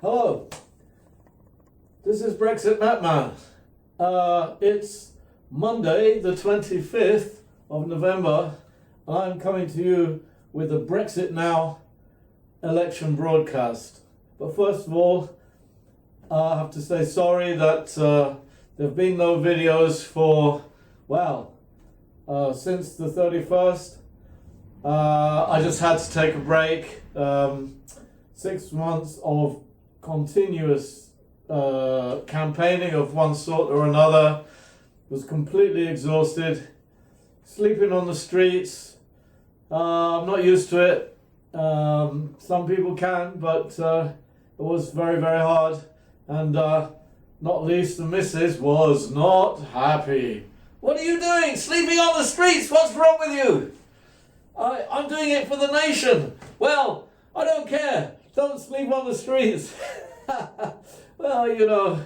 Hello, this is Brexit Now. It's Monday, the 25th of November, and I'm coming to you with the Brexit Now election broadcast. But first of all, I have to say sorry that there have been no videos for, since the 31st. I just had to take a break. 6 months of continuous campaigning of one sort or another. Was completely exhausted, sleeping on the streets. I'm not used to it. Some people can, but it was very, very hard, and not least the missus was not happy. What are you doing? Sleeping on the streets? What's wrong with you? I'm doing it for the nation. Well, I don't care. Don't sleep on the streets. Well,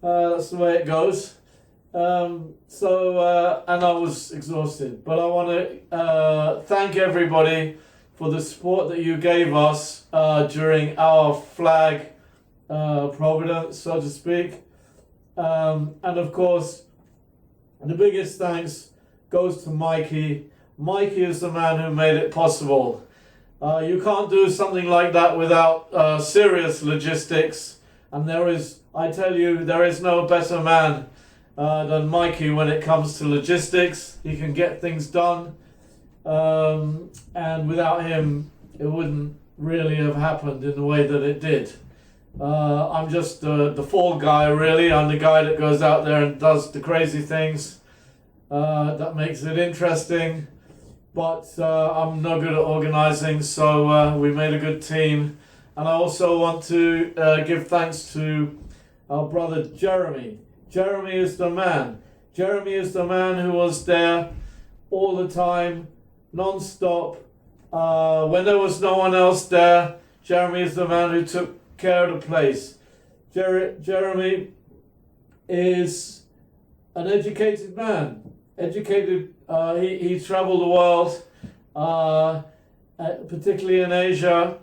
that's the way it goes. And I was exhausted. But I want to thank everybody for the support that you gave us during our flag providence, so to speak. And of course, the biggest thanks goes to Mikey. Mikey is the man who made it possible. You can't do something like that without serious logistics, and there is no better man than Mikey when it comes to logistics. He can get things done, and without him it wouldn't really have happened in the way that it did. I'm just the fall guy, really. I'm the guy that goes out there and does the crazy things. That makes it interesting. But I'm no good at organising, so we made a good team. And I also want to give thanks to our brother Jeremy. Jeremy is the man. Jeremy is the man who was there all the time, non-stop. When there was no one else there, Jeremy is the man who took care of the place. Jeremy is an educated man. He travelled the world, particularly in Asia.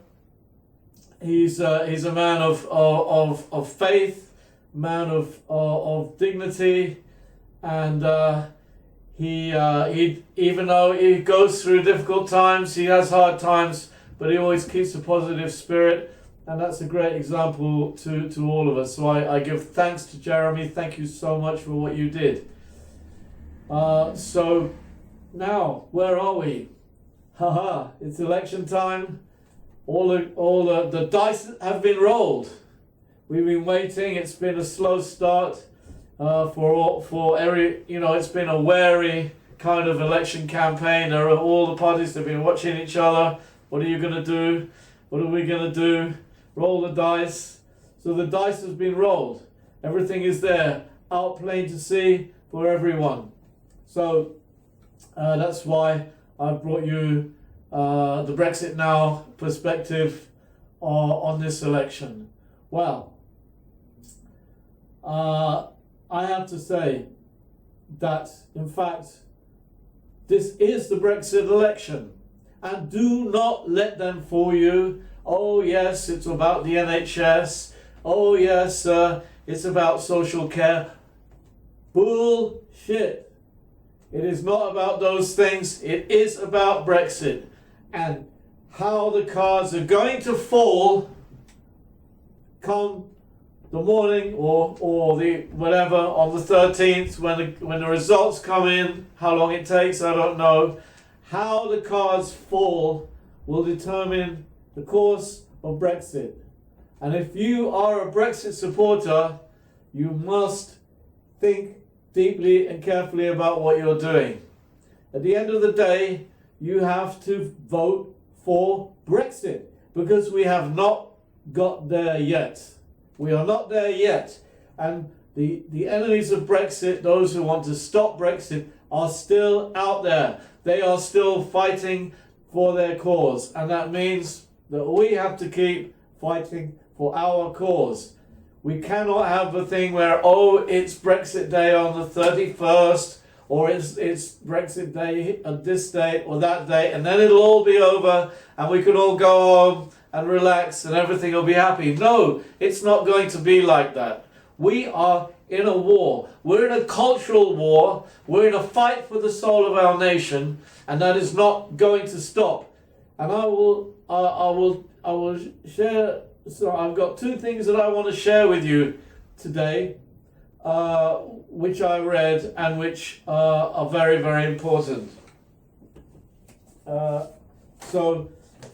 He's a man of faith, man of dignity, and he even though he goes through difficult times, he has hard times, but he always keeps a positive spirit, and that's a great example to all of us. So I give thanks to Jeremy. Thank you so much for what you did. So now, where are we? It's election time. All the dice have been rolled. We've been waiting. It's been a slow start for every, it's been a wary kind of election campaign. There are all the parties that have been watching each other. What are you going to do? What are we going to do? Roll the dice. So the dice has been rolled. Everything is there, out plain to see for everyone. So that's why I brought you the Brexit Now perspective on this election. Well, I have to say that, in fact, this is the Brexit election. And do not let them fool you. Oh, yes, it's about the NHS. Oh, yes, it's about social care. Bullshit. It is not about those things. It is about Brexit and how the cards are going to fall come the morning or the whatever on the 13th when the results come in. How long it takes, I don't know. How the cards fall will determine the course of Brexit. And if you are a Brexit supporter, you must think deeply and carefully about what you're doing. At the end of the day, you have to vote for Brexit because we have not got there yet. We are not there yet. And the enemies of Brexit, those who want to stop Brexit, are still out there. They are still fighting for their cause. And that means that we have to keep fighting for our cause. We cannot have the thing where, it's Brexit Day on the 31st, or it's Brexit Day at this date or that date, and then it'll all be over, and we can all go home and relax and everything will be happy. No, it's not going to be like that. We are in a war. We're in a cultural war. We're in a fight for the soul of our nation, and that is not going to stop. And I will share. So I've got two things that I want to share with you today, which I read and which are very, very important. So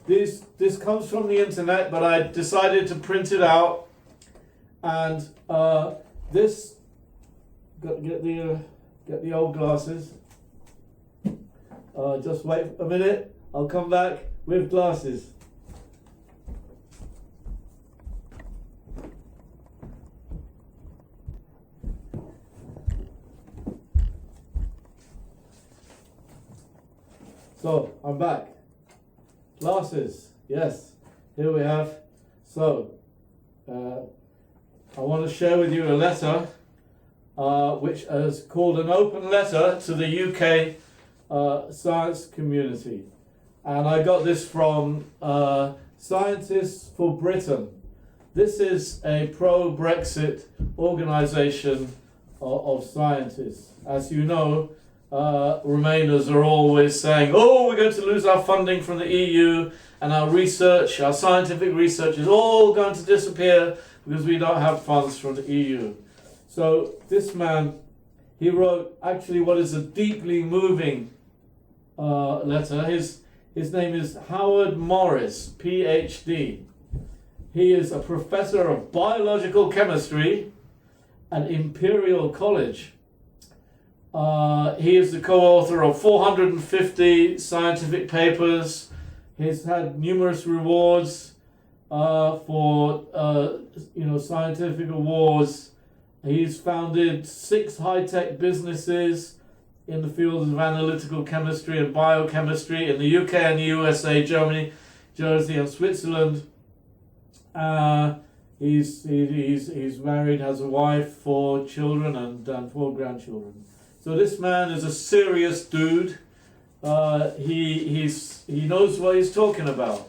this comes from the internet, but I decided to print it out, and this get the old glasses. Just wait a minute. I'll come back with glasses. So, I'm back. Glasses, yes, here we have. So, I want to share with you a letter which is called an open letter to the UK science community. And I got this from Scientists for Britain. This is a pro-Brexit organisation of scientists. As you know, Remainers are always saying, oh, we're going to lose our funding from the EU, and our research, our scientific research is all going to disappear because we don't have funds from the EU. So this man, he wrote actually what is a deeply moving letter. His name is Howard Morris, PhD. He is a professor of biological chemistry at Imperial College. He is the co-author of 450 scientific papers. He's had numerous rewards for scientific awards. He's founded 6 high-tech businesses in the fields of analytical chemistry and biochemistry in the UK and the USA, Germany, Jersey, and Switzerland. He's married, has a wife, 4 children, and 4 grandchildren. So this man is a serious dude. He knows what he's talking about,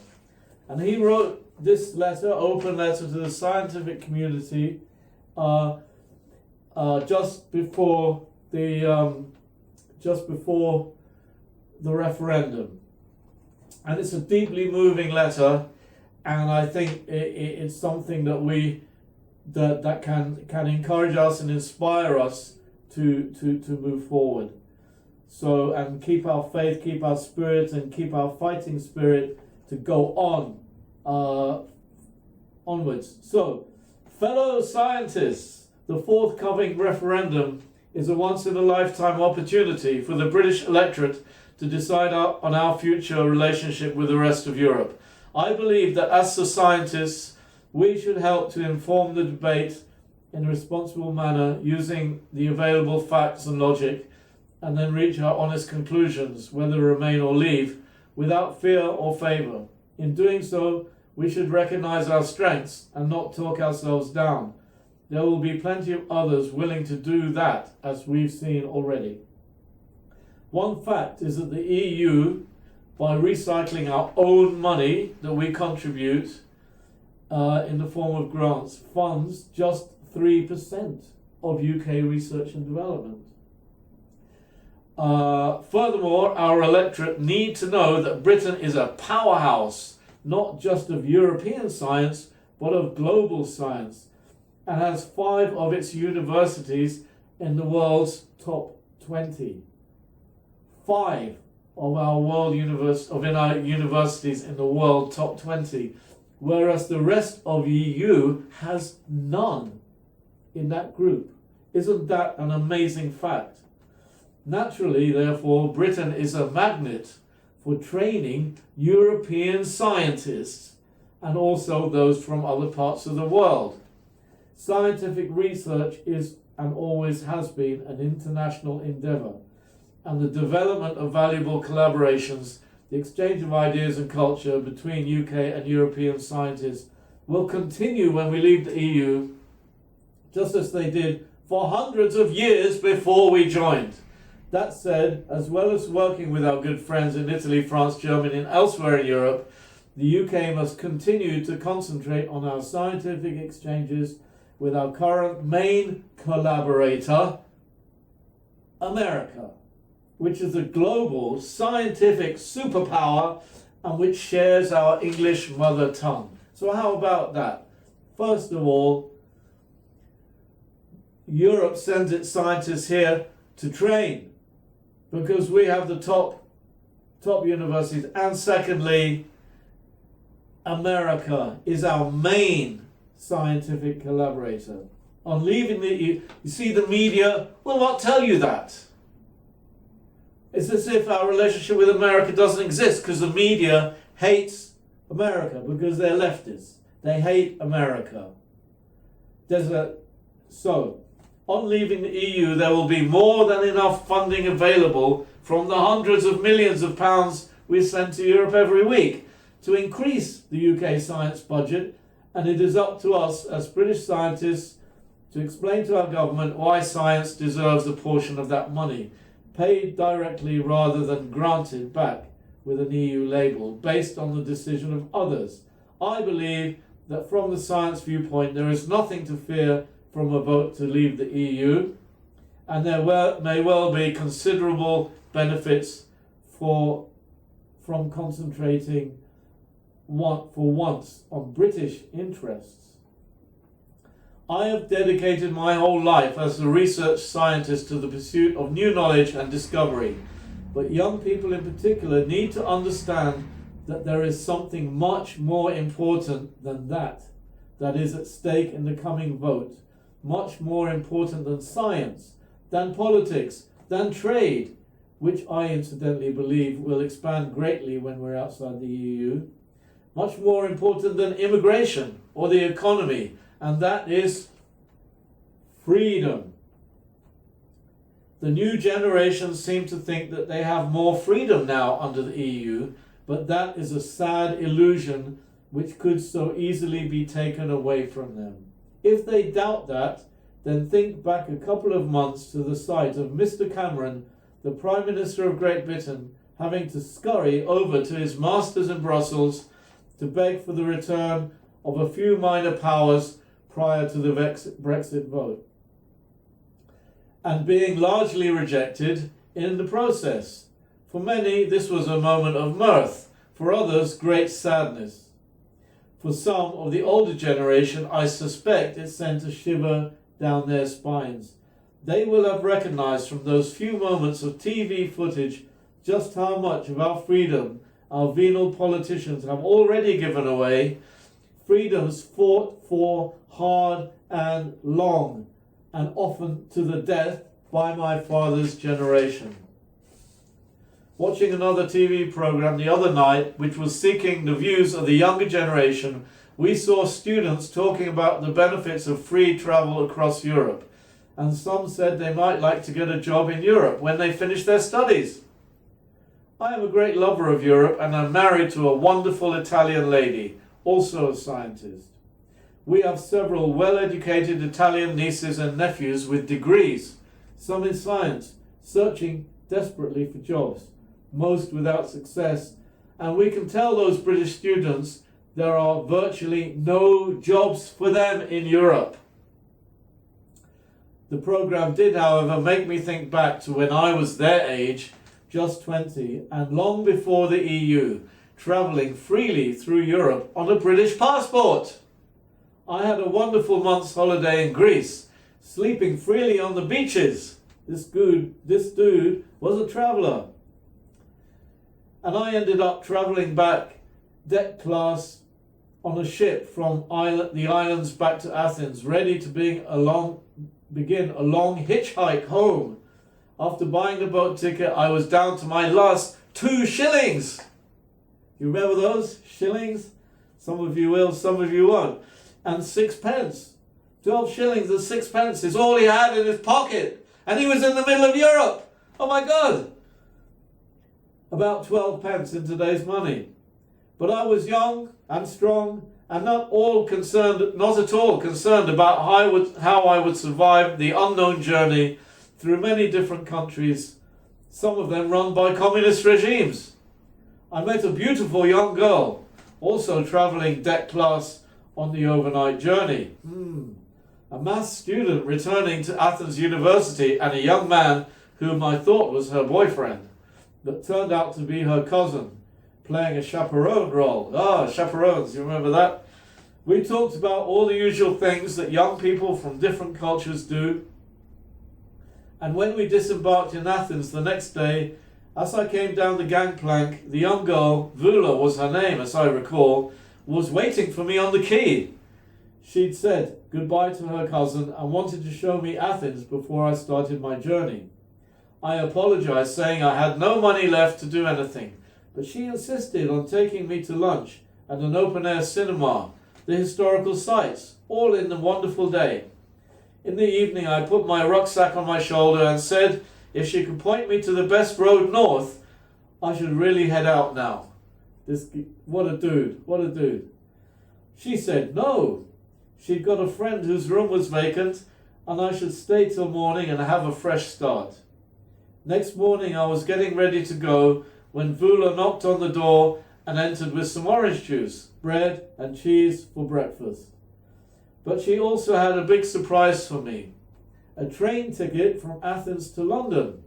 and he wrote this letter, open letter to the scientific community, just before the referendum, and it's a deeply moving letter, and I think it's something that can encourage us and inspire us to move forward. So, and keep our faith, keep our spirit, and keep our fighting spirit to go on onwards. So, fellow scientists, the forthcoming referendum is a once-in-a-lifetime opportunity for the British electorate to decide on our future relationship with the rest of Europe. I believe that as the scientists, we should help to inform the debate in a responsible manner, using the available facts and logic, and then reach our honest conclusions, whether remain or leave, without fear or favour. In doing so, we should recognise our strengths and not talk ourselves down. There will be plenty of others willing to do that, as we've seen already. One fact is that the EU, by recycling our own money that we contribute in the form of grants, funds just 3% of UK research and development. Furthermore, our electorate need to know that Britain is a powerhouse, not just of European science, but of global science, and has 5 of its universities in the world's top 20. 5 of our universities in the world top 20, whereas the rest of EU has none in that group. Isn't that an amazing fact? Naturally, therefore, Britain is a magnet for training European scientists and also those from other parts of the world. Scientific research is and always has been an international endeavour, and the development of valuable collaborations, the exchange of ideas and culture between UK and European scientists will continue when we leave the EU, just as they did for hundreds of years before we joined. That said, as well as working with our good friends in Italy, France, Germany, and elsewhere in Europe, the UK must continue to concentrate on our scientific exchanges with our current main collaborator, America, which is a global scientific superpower and which shares our English mother tongue. So how about that? First of all, Europe sends its scientists here to train because we have the top universities. And secondly, America is our main scientific collaborator. On leaving the EU, you see the media will not tell you that. It's as if our relationship with America doesn't exist because the media hates America because they're leftists. They hate America. So, on leaving the EU, there will be more than enough funding available from the hundreds of millions of pounds we send to Europe every week to increase the UK science budget, and it is up to us as British scientists to explain to our government why science deserves a portion of that money, paid directly rather than granted back with an EU label based on the decision of others. I believe that from the science viewpoint there is nothing to fear from a vote to leave the EU, and there may well be considerable benefits from concentrating for once on British interests. I have dedicated my whole life as a research scientist to the pursuit of new knowledge and discovery, but young people in particular need to understand that there is something much more important than that is at stake in the coming vote, much more important than science, than politics, than trade, which I incidentally believe will expand greatly when we're outside the EU, much more important than immigration or the economy, and that is freedom. The new generation seem to think that they have more freedom now under the EU, but that is a sad illusion which could so easily be taken away from them. If they doubt that, then think back a couple of months to the sight of Mr. Cameron, the Prime Minister of Great Britain, having to scurry over to his masters in Brussels to beg for the return of a few minor powers prior to the Brexit vote, and being largely rejected in the process. For many, this was a moment of mirth. For others, great sadness. For some of the older generation, I suspect it sent a shiver down their spines. They will have recognized from those few moments of TV footage just how much of our freedom our venal politicians have already given away, freedoms fought for hard and long, and often to the death by my father's generation. Watching another TV program the other night, which was seeking the views of the younger generation, we saw students talking about the benefits of free travel across Europe, and some said they might like to get a job in Europe when they finish their studies. I am a great lover of Europe, and I'm married to a wonderful Italian lady, also a scientist. We have several well-educated Italian nieces and nephews with degrees, some in science, searching desperately for jobs, most without success, and we can tell those British students there are virtually no jobs for them in Europe. The program did, however, make me think back to when I was their age, just 20, and long before the EU, travelling freely through Europe on a British passport. I had a wonderful month's holiday in Greece, sleeping freely on the beaches. This dude was a traveller. And I ended up travelling back deck class on a ship from the islands back to Athens, ready to begin a long hitchhike home. After buying the boat ticket, I was down to my last 2 shillings. You remember those shillings? Some of you will, some of you won't. And 6 pence. 12 shillings and 6 pence is all he had in his pocket. And he was in the middle of Europe. Oh my God. About 12 pence in today's money. But I was young and strong and not at all concerned about how I would survive the unknown journey through many different countries, some of them run by communist regimes. I met a beautiful young girl, also travelling deck class on the overnight journey. A maths student returning to Athens University, and a young man whom I thought was her boyfriend, but turned out to be her cousin, playing a chaperone role. Chaperones, you remember that? We talked about all the usual things that young people from different cultures do. And when we disembarked in Athens the next day, as I came down the gangplank, the young girl, Vula was her name as I recall, was waiting for me on the quay. She'd said goodbye to her cousin and wanted to show me Athens before I started my journey. I apologized, saying I had no money left to do anything, but she insisted on taking me to lunch and an open-air cinema, the historical sites, all in a wonderful day. In the evening I put my rucksack on my shoulder and said if she could point me to the best road north, I should really head out now. What a dude. She said no. She'd got a friend whose room was vacant and I should stay till morning and have a fresh start. Next morning I was getting ready to go when Vula knocked on the door and entered with some orange juice, bread and cheese for breakfast. But she also had a big surprise for me, a train ticket from Athens to London.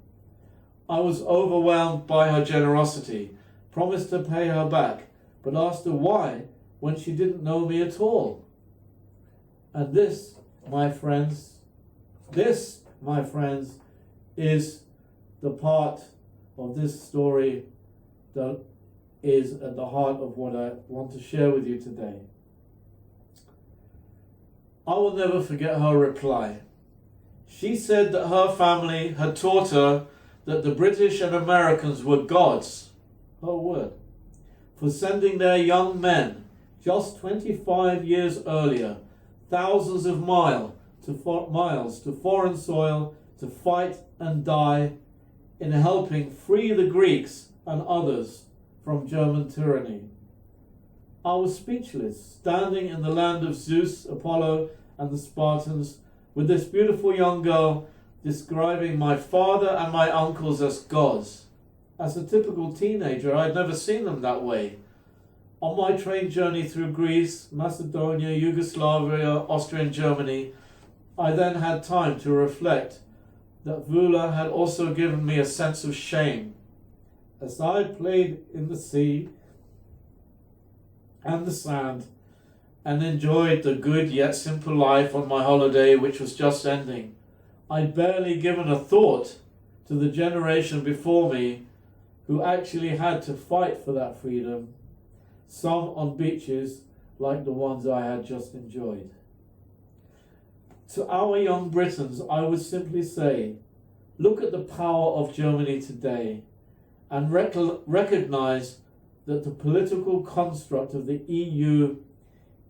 I was overwhelmed by her generosity, promised to pay her back, but asked her why when she didn't know me at all. And this, my friends, is the part of this story that is at the heart of what I want to share with you today. I will never forget her reply. She said that her family had taught her that the British and Americans were gods, her word, for sending their young men just 25 years earlier, thousands of miles to foreign soil to fight and die in helping free the Greeks and others from German tyranny. I was speechless, standing in the land of Zeus, Apollo, and the Spartans, with this beautiful young girl describing my father and my uncles as gods. As a typical teenager, I had never seen them that way. On my train journey through Greece, Macedonia, Yugoslavia, Austria, and Germany, I then had time to reflect that Vula had also given me a sense of shame. As I played in the sea and the sand and enjoyed the good yet simple life on my holiday, which was just ending, I'd barely given a thought to the generation before me who actually had to fight for that freedom, some on beaches like the ones I had just enjoyed. To our young Britons, I would simply say, look at the power of Germany today and recognize that the political construct of the EU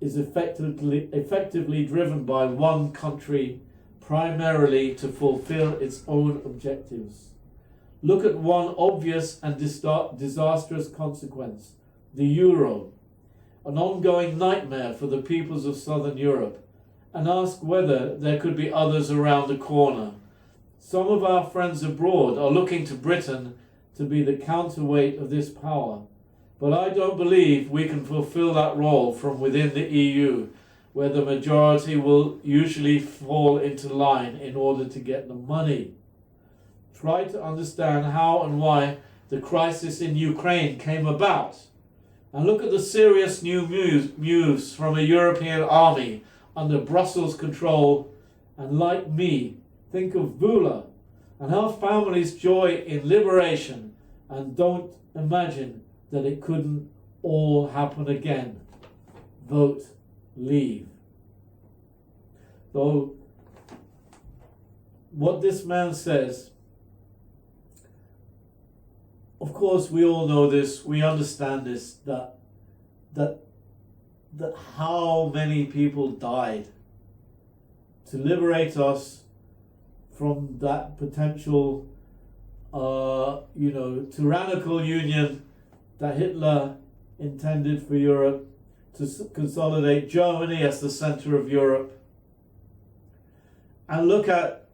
is effectively driven by one country, primarily to fulfill its own objectives. Look at one obvious and disastrous consequence, the euro, an ongoing nightmare for the peoples of Southern Europe, and ask whether there could be others around the corner. Some of our friends abroad are looking to Britain to be the counterweight of this power, but I don't believe we can fulfill that role from within the EU, where the majority will usually fall into line in order to get the money. Try to understand how and why the crisis in Ukraine came about, and look at the serious new moves from a European army under Brussels control, and like me, think of Vula and her family's joy in liberation, and don't imagine that it couldn't all happen again. Vote leave. So, what this man says, of course we all know this, we understand this, that how many people died to liberate us from that potential tyrannical union that Hitler intended for Europe, to consolidate Germany as the center of Europe. And look at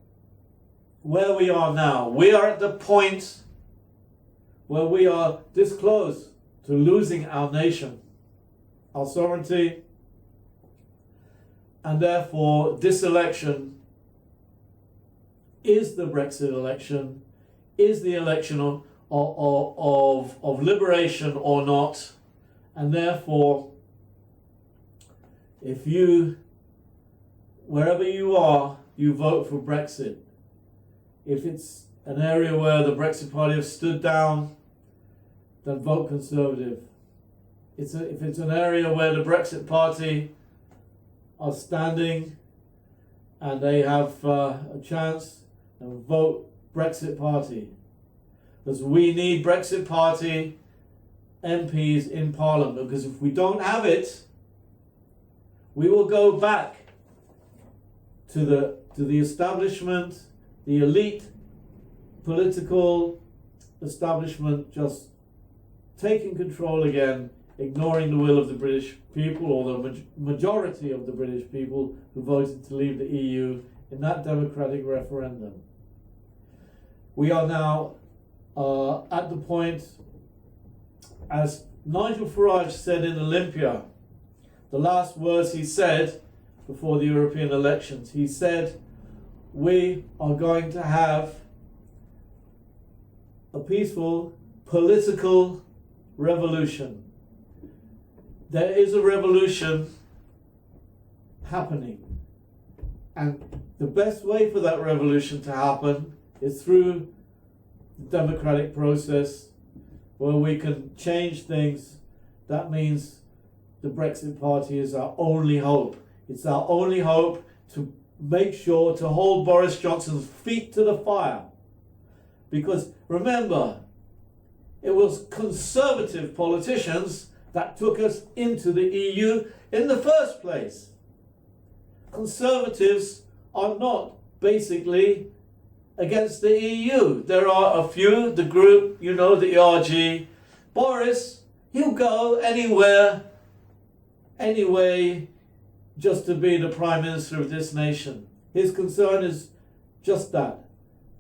where we are now. We are at the point where we are this close to losing our nation. our sovereignty, and therefore this election is the Brexit election, is the election of liberation or not, and therefore if you, wherever you are, you vote for Brexit. If it's an area where the Brexit Party have stood down, then vote Conservative. If it's an area where the Brexit Party are standing and they have a chance, then vote Brexit Party. Because we need Brexit Party MPs in Parliament, because if we don't have it, we will go back to the establishment, the elite political establishment just taking control again, ignoring the will of the British people, or the majority of the British people who voted to leave the EU in that democratic referendum. We are now at the point, as Nigel Farage said in Olympia, the last words he said before the European elections, he said, we are going to have a peaceful political revolution. There is a revolution happening, and the best way for that revolution to happen is through the democratic process, where we can change things. That means the Brexit Party is our only hope. It's our only hope to make sure to hold Boris Johnson's feet to the fire. Because remember, it was Conservative politicians that took us into the EU in the first place. Conservatives are not basically against the EU. There are a few, the group, you know, the ERG. Boris, he'll go anywhere, anyway, just to be the Prime Minister of this nation. His concern is just that,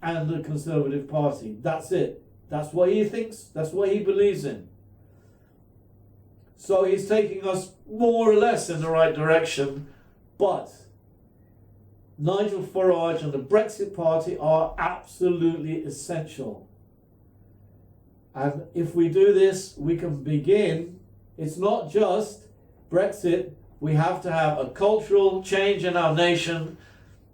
and the Conservative Party. That's it. That's what he thinks. That's what he believes in. So he's taking us more or less in the right direction, but Nigel Farage and the Brexit Party are absolutely essential. And if we do this, we can begin. It's not just Brexit. We have to have a cultural change in our nation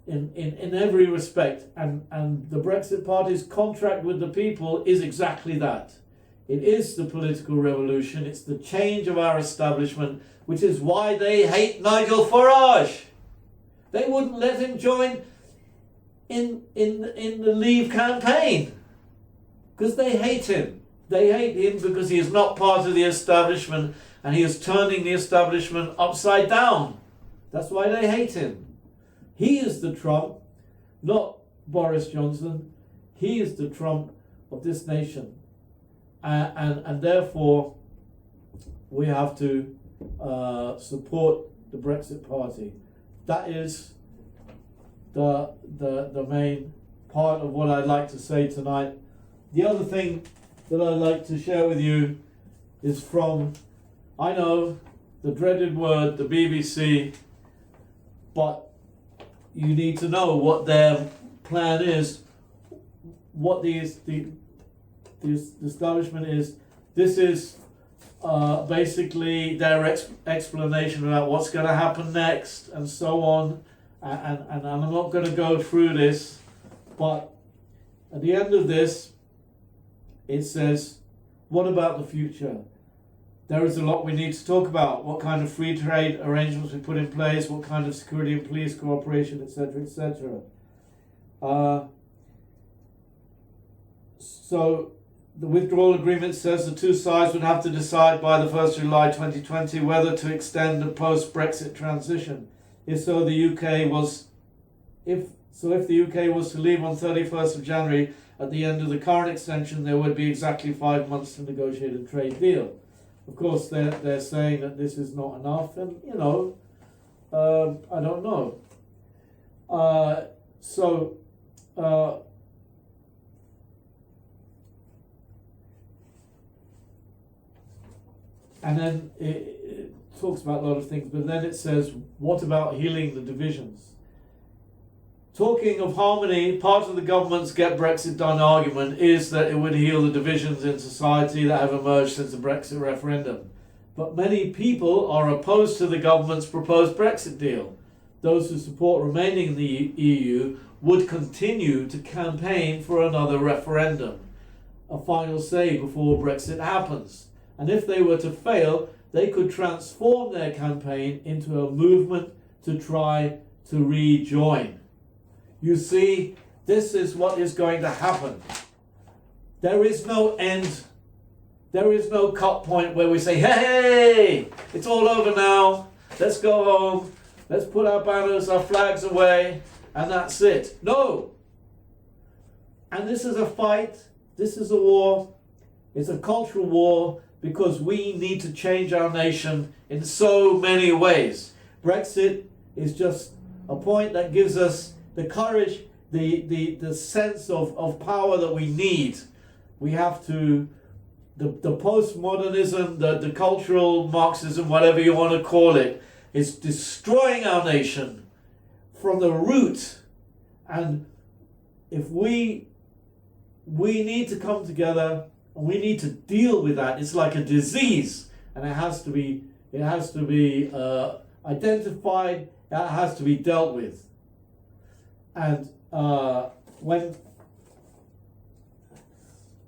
in every respect. And the Brexit Party's contract with the people is exactly that. It is the political revolution. It's the change of our establishment, which is why they hate Nigel Farage. They wouldn't let him join in the Leave campaign because they hate him. They hate him because he is not part of the establishment, and he is turning the establishment upside down. That's why they hate him. He is the Trump, not Boris Johnson. He is the Trump of this nation. And therefore, we have to support the Brexit Party. That is the main part of what I'd like to say tonight. The other thing that I'd like to share with you is from, I know, the dreaded word, the BBC, but you need to know what their plan is, what the establishment is. This is basically their explanation about what's going to happen next and so on, and I'm not going to go through this, but at the end of this it says, what about the future? There is a lot we need to talk about. What kind of free trade arrangements we put in place, what kind of security and police cooperation, etc., etc. So the withdrawal agreement says the two sides would have to decide by the 1st of July 2020 whether to extend the post-Brexit transition. If the UK was to leave on 31st of January, at the end of the current extension, there would be exactly 5 months to negotiate a trade deal. Of course, they're saying that this is not enough, and I don't know. And then talks about a lot of things, but then it says, what about healing the divisions? Talking of harmony, part of the government's Get Brexit Done argument is that it would heal the divisions in society that have emerged since the Brexit referendum. But many people are opposed to the government's proposed Brexit deal. Those who support remaining in the EU would continue to campaign for another referendum, a final say before Brexit happens. And if they were to fail, they could transform their campaign into a movement to try to rejoin. You see, this is what is going to happen. There is no end. There is no cut point where we say, hey, it's all over now. Let's go home. Let's put our banners, our flags away, and that's it. No. And this is a fight. This is a war. It's a cultural war because we need to change our nation in so many ways. Brexit is just a point that gives us the courage, the sense of power that we need. We have to, the postmodernism, the cultural Marxism, whatever you want to call it, is destroying our nation from the root. And if we need to come together and we need to deal with that. It's like a disease, and it has to be identified. It has to be dealt with. And when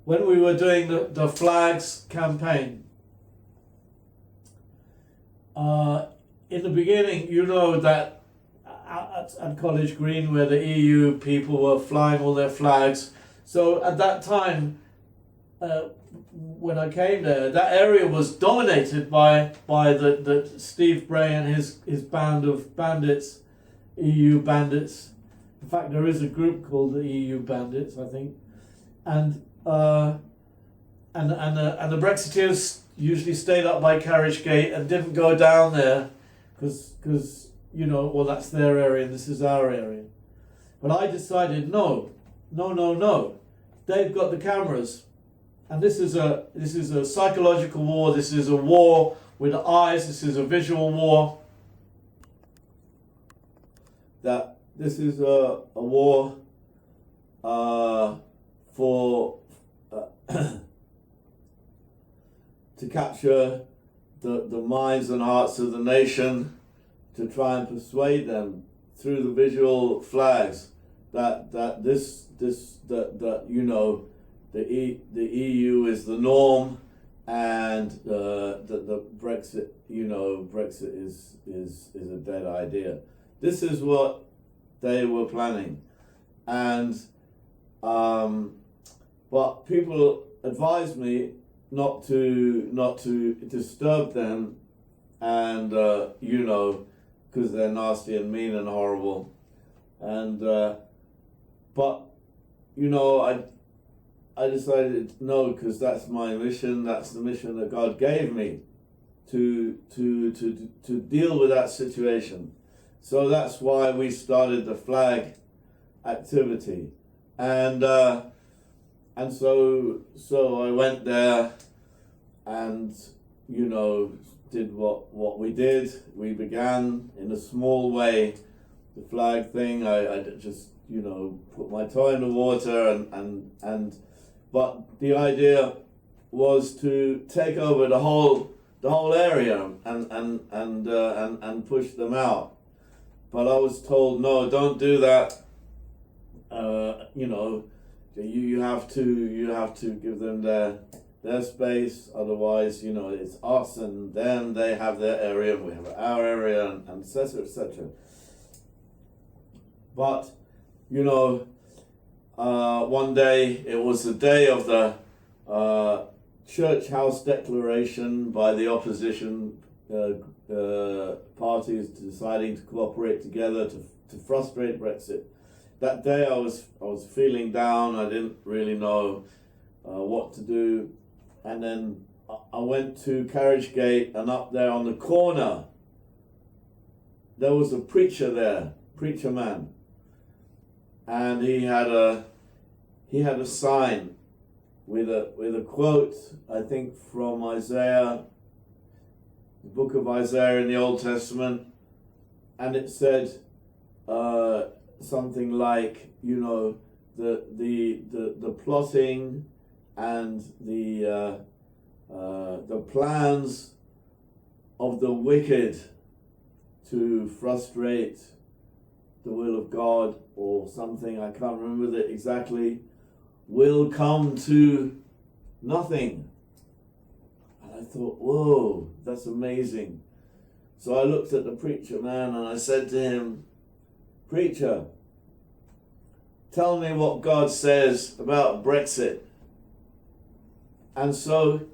we were doing the flags campaign, in the beginning, you know that at College Green, where the EU people were flying all their flags. So at that time, when I came there, that area was dominated by the Steve Bray and his band of bandits, EU bandits. In fact, there is a group called the EU Bandits, I think, and the Brexiteers usually stayed up by Carriage Gate and didn't go down there because you know, well, that's their area and this is our area. But I decided no. They've got the cameras, and this is a psychological war. This is a war with eyes. This is a visual war. This is a war for to capture the minds and hearts of the nation, to try and persuade them through the visual flags that you know, the EU is the norm, and the Brexit, you know, Brexit is a dead idea. This is what they were planning, and but people advised me not to disturb them, and you know, because they're nasty and mean and horrible, and but you know, I decided no, because that's my mission. That's the mission that God gave me to deal with that situation. So that's why we started the flag activity, and so I went there, and you know, did what we did. We began in a small way the flag thing. I just, you know, put my toe in the water, and but the idea was to take over the whole area and push them out. But I was told, no, don't do that. You know, you have to give them their space. Otherwise, you know, it's us, and then they have their area, and we have our area, and etc., etc. But you know, one day, it was the day of the Church House Declaration by the opposition parties deciding to cooperate together to frustrate Brexit. That day I was feeling down. I didn't really know what to do, and then I went to Carriage Gate, and up there on the corner there was a preacher there, preacher man, and he had a sign with a quote, I think from Isaiah the book of Isaiah in the Old Testament, and it said something like, the plotting and the plans of the wicked to frustrate the will of God, or something, I can't remember that exactly, will come to nothing. And I thought, whoa, that's amazing. So I looked at the preacher man and I said to him, "Preacher, tell me what God says about Brexit." And so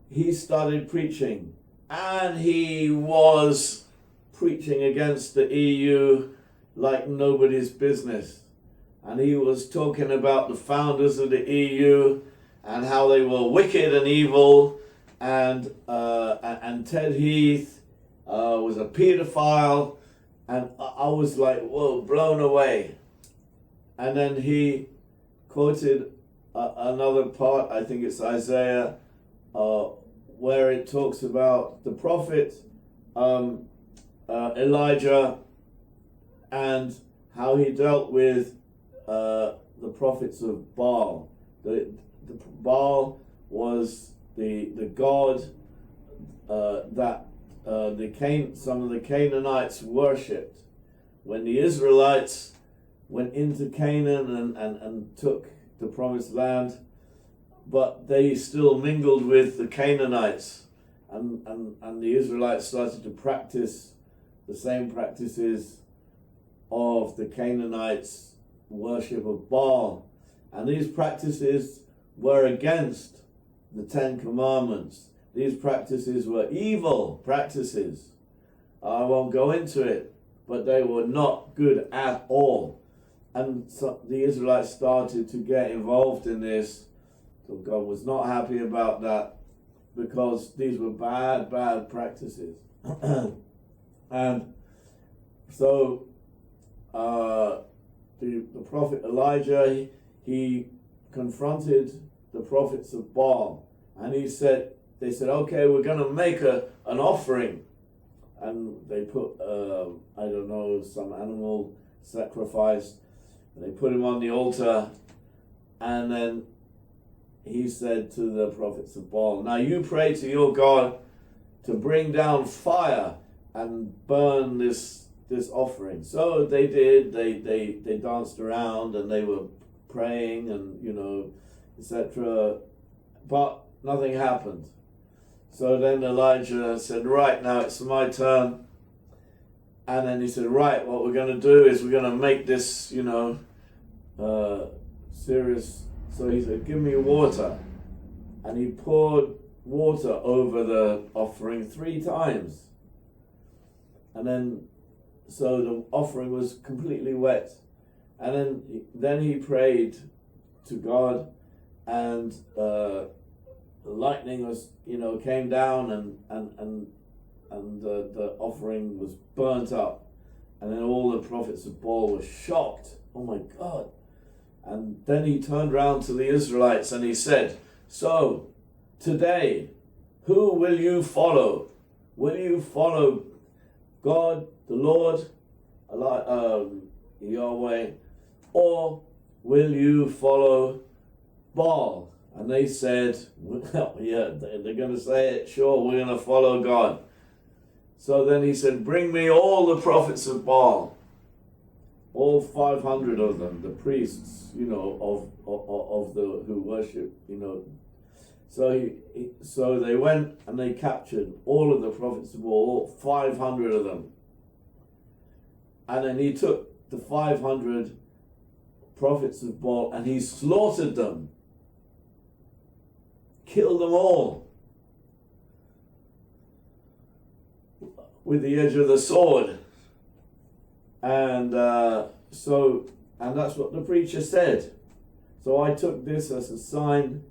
he started preaching, and he was preaching against the EU like nobody's business. And he was talking about the founders of the EU and how they were wicked and evil, and Ted Heath was a paedophile, and I was like, whoa, blown away. And then he quoted another part, I think it's Isaiah, where it talks about the prophet Elijah and how he dealt with the prophets of Baal. The Baal was the god that some of the Canaanites worshipped. When the Israelites went into Canaan and took the promised land, but they still mingled with the Canaanites, and the Israelites started to practice the same practices of the Canaanites' worship of Baal. And these practices were against the Ten Commandments. These practices were evil practices. I won't go into it, but they were not good at all. And so the Israelites started to get involved in this. So God was not happy about that, because these were bad practices. And so the prophet Elijah, he confronted the prophets of Baal, and they said, okay, we're going to make an offering. And they put, some animal sacrifice. They put him on the altar, and then he said to the prophets of Baal, "Now you pray to your God to bring down fire and burn this offering." So they did. They danced around and they were praying and etc. But nothing happened. So then Elijah said, "Right, now it's my turn." And then he said, "Right, what we're going to do is we're going to make this, serious." So he said, "Give me water." And he poured water over the offering 3 times. And then, so the offering was completely wet. And then he prayed to God, and lightning was, came down, and the offering was burnt up. And then all the prophets of Baal were shocked. Oh my God. And then he turned around to the Israelites and he said, "So, today, who will you follow? Will you follow God, the Lord, Yahweh, or will you follow Baal?" And they said, "Well, yeah, they're going to say it, sure, we're going to follow God." So then he said, "Bring me all the prophets of Baal, all 500 of them, the priests, of the who worship, So they went and they captured all of the prophets of Baal, all 500 of them. And then he took the 500 prophets of Baal and he slaughtered them, killed them all with the edge of the sword. And and that's what the preacher said. So I took this as a sign.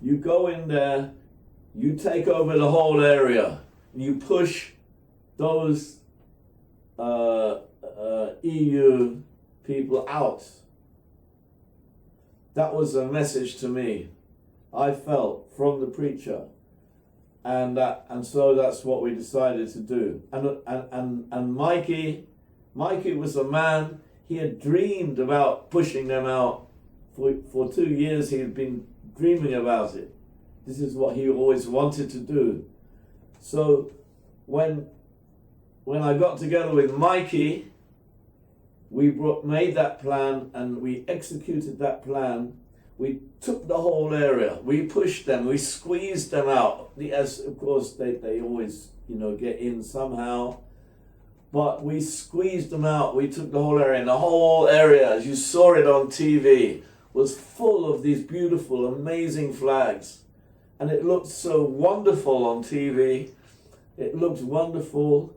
You go in there, you take over the whole area, you push those EU people out. That was a message to me, I felt, from the preacher. and so that's what we decided to do. And Mikey was a man. He had dreamed about pushing them out for 2 years. He had been dreaming about it. This is what he always wanted to do. So when I got together with Mikey, we made that plan and we executed that plan. We took the whole area. We pushed them. We squeezed them out. Yes, of course, they always, get in somehow. But we squeezed them out. We took the whole area. And the whole area, as you saw it on TV, was full of these beautiful, amazing flags. And it looked so wonderful on TV. It looked wonderful,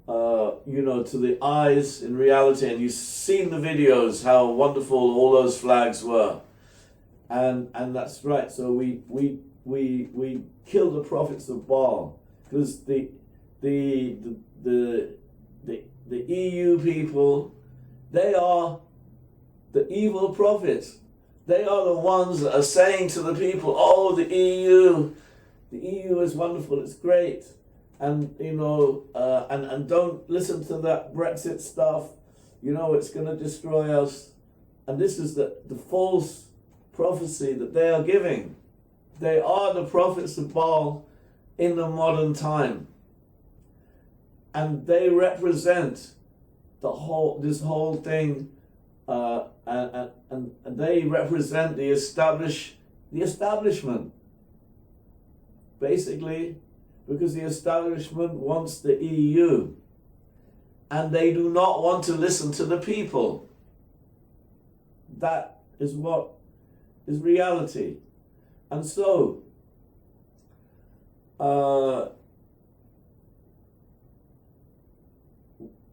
to the eyes in reality. And you've seen the videos, how wonderful all those flags were. And that's right. So we killed the prophets of Baal, because the EU people, they are the evil prophets. They are the ones that are saying to the people, "Oh, the EU is wonderful. It's great, and and don't listen to that Brexit stuff. It's going to destroy us." And this is the false prophecy that they are giving. They are the prophets of Baal in the modern time, and they represent this whole thing, and they represent the establishment, basically, because the establishment wants the EU, and they do not want to listen to the people. That is what is reality. And so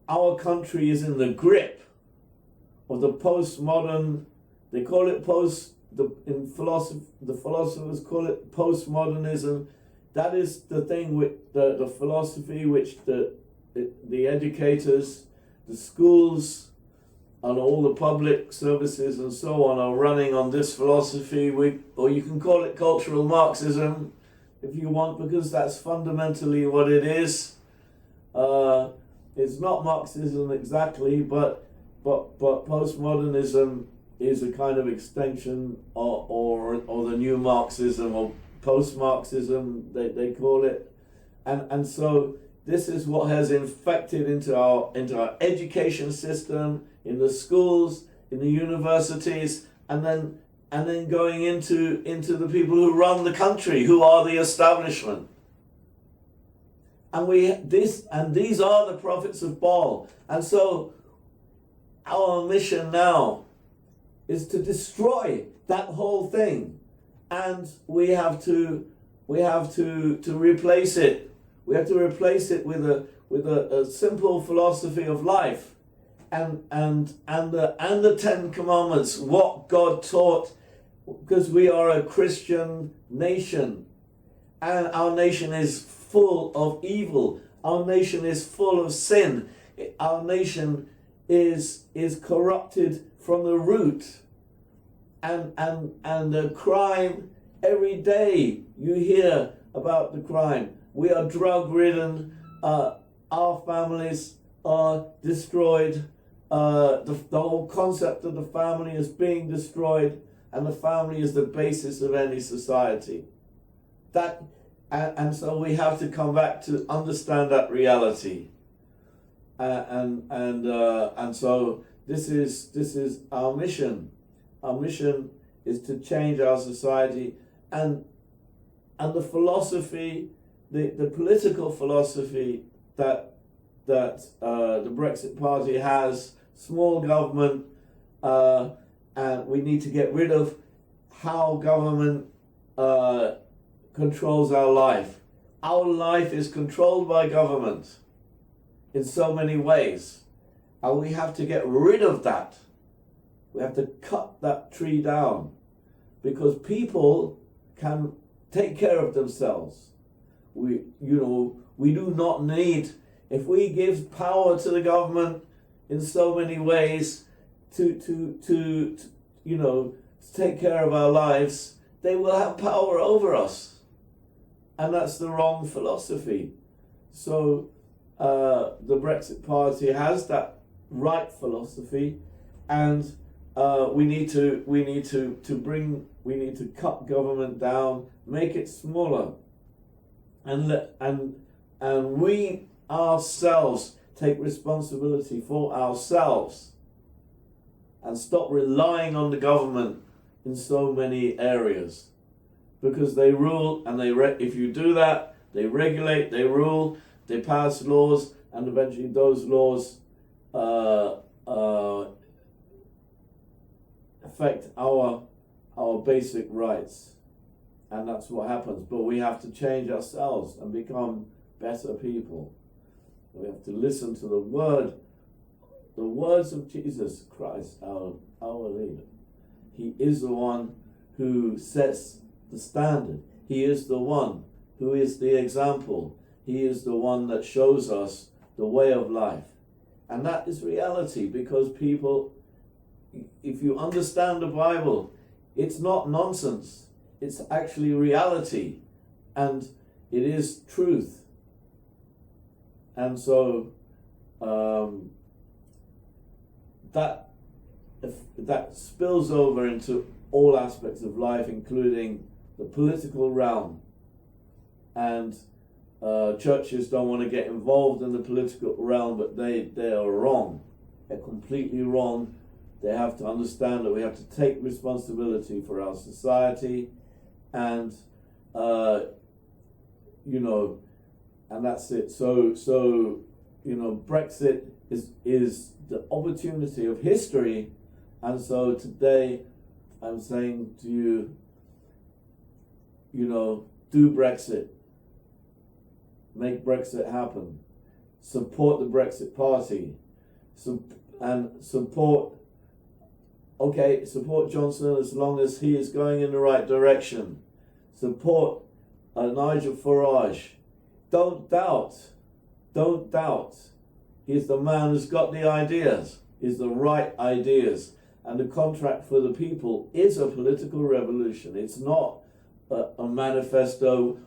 our country is in the grip of the postmodern, they call it the philosophers call it postmodernism. That is the thing with the philosophy which the educators, the schools, and all the public services and so on are running on this philosophy, or you can call it cultural Marxism if you want, because that's fundamentally what it is. It's not Marxism exactly, but postmodernism is a kind of extension or the new Marxism, or post-Marxism they call it, and so this is what has infected into our education system, in the schools, in the universities, and then going into the people who run the country, who are the establishment. And these are the prophets of Baal. And so our mission now is to destroy that whole thing, and we have to replace it. We have to replace it with a simple philosophy of life, and the Ten Commandments, what God taught, because we are a Christian nation, and our nation is full of evil. Our nation is full of sin. Our nation is corrupted from the root, and the crime, every day you hear about the crime. We are drug-ridden. Our families are destroyed. The whole concept of the family is being destroyed, and the family is the basis of any society. And so we have to come back to understand that reality. And so this is our mission. Our mission is to change our society, and the philosophy, the political philosophy that the Brexit Party has, small government, and we need to get rid of how government controls our life. Our life is controlled by government in so many ways, and we have to get rid of that. We have to cut that tree down, because people can take care of themselves. We do not need, if we give power to the government in so many ways to take care of our lives, they will have power over us. And that's the wrong philosophy. So the Brexit Party has that right philosophy, and we need to cut government down, make it smaller, and we ourselves take responsibility for ourselves, and stop relying on the government in so many areas, because they rule, and if you do that, they regulate, they rule, they pass laws, and eventually those laws affect our basic rights, and that's what happens. But we have to change ourselves and become better people. We have to listen to the words of Jesus Christ, our leader. He is the one who sets the standard. He is the one who is the example. He is the one that shows us the way of life. And that is reality, because people, if you understand the Bible, it's not nonsense. It's actually reality, and it is truth. And so that spills over into all aspects of life, including the political realm. And churches don't want to get involved in the political realm, but they are wrong. They're completely wrong. They have to understand that we have to take responsibility for our society, and and that's it. So Brexit is the opportunity of history, and so today I'm saying to you, do Brexit. Make Brexit happen. Support the Brexit Party. Support Johnson as long as he is going in the right direction. Support Nigel Farage. Don't doubt. He's the man who's got the ideas. He's the right ideas. And the contract for the people is a political revolution. It's not a manifesto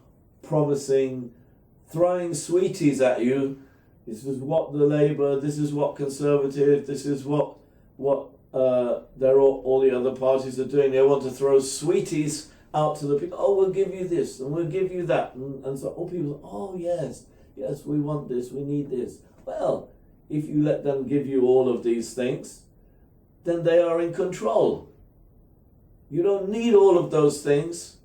promising, throwing sweeties at you. This is what the Labour, this is what Conservative, this is what all the other parties are doing. They want to throw sweeties out to the people. Oh, we'll give you this and we'll give you that. And so all people, oh yes, we want this, we need this. Well, if you let them give you all of these things, then they are in control. You don't need all of those things.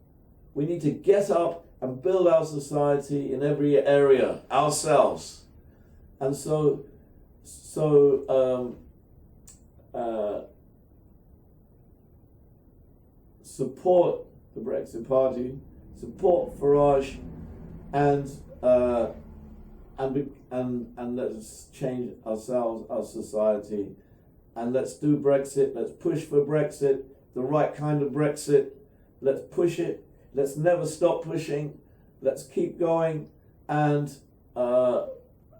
We need to get up and build our society in every area ourselves. And so support the Brexit Party, support Farage, and let's change ourselves, our society, and let's do Brexit. Let's push for Brexit, the right kind of Brexit. Let's push it. Let's never stop pushing. Let's keep going and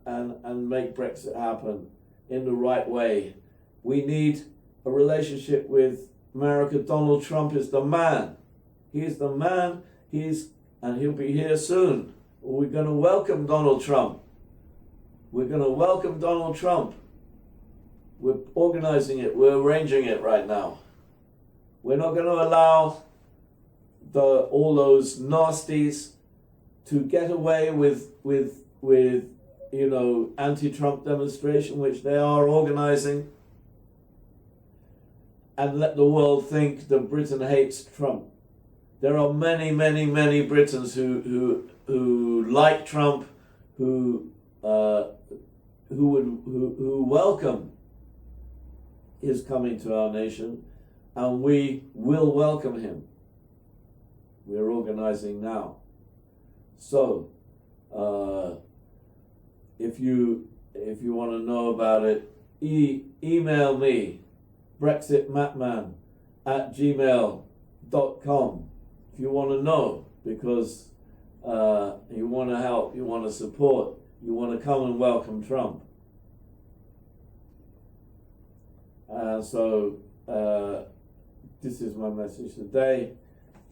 make Brexit happen in the right way. We need a relationship with America. Donald Trump is the man. He is the man. And he'll be here soon. We're going to welcome Donald Trump. We're going to welcome Donald Trump. We're organizing it. We're arranging it right now. We're not going to allow all those nasties to get away with anti-Trump demonstration, which they are organizing, and let the world think that Britain hates Trump. There are many, many, many Britons who like Trump, who welcome his coming to our nation, and we will welcome him. We're organizing now. So, if you want to know about it, email me, brexitmatman@gmail.com. If you want to know, because you want to help, you want to support, you want to come and welcome Trump. So this is my message today.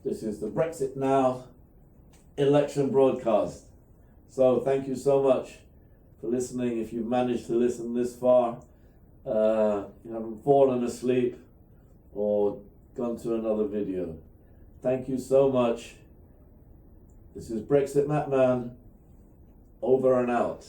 This is the Brexit Now election broadcast. So thank you so much for listening. If you've managed to listen this far, you haven't fallen asleep or gone to another video. Thank you so much. This is Brexit Man, over and out.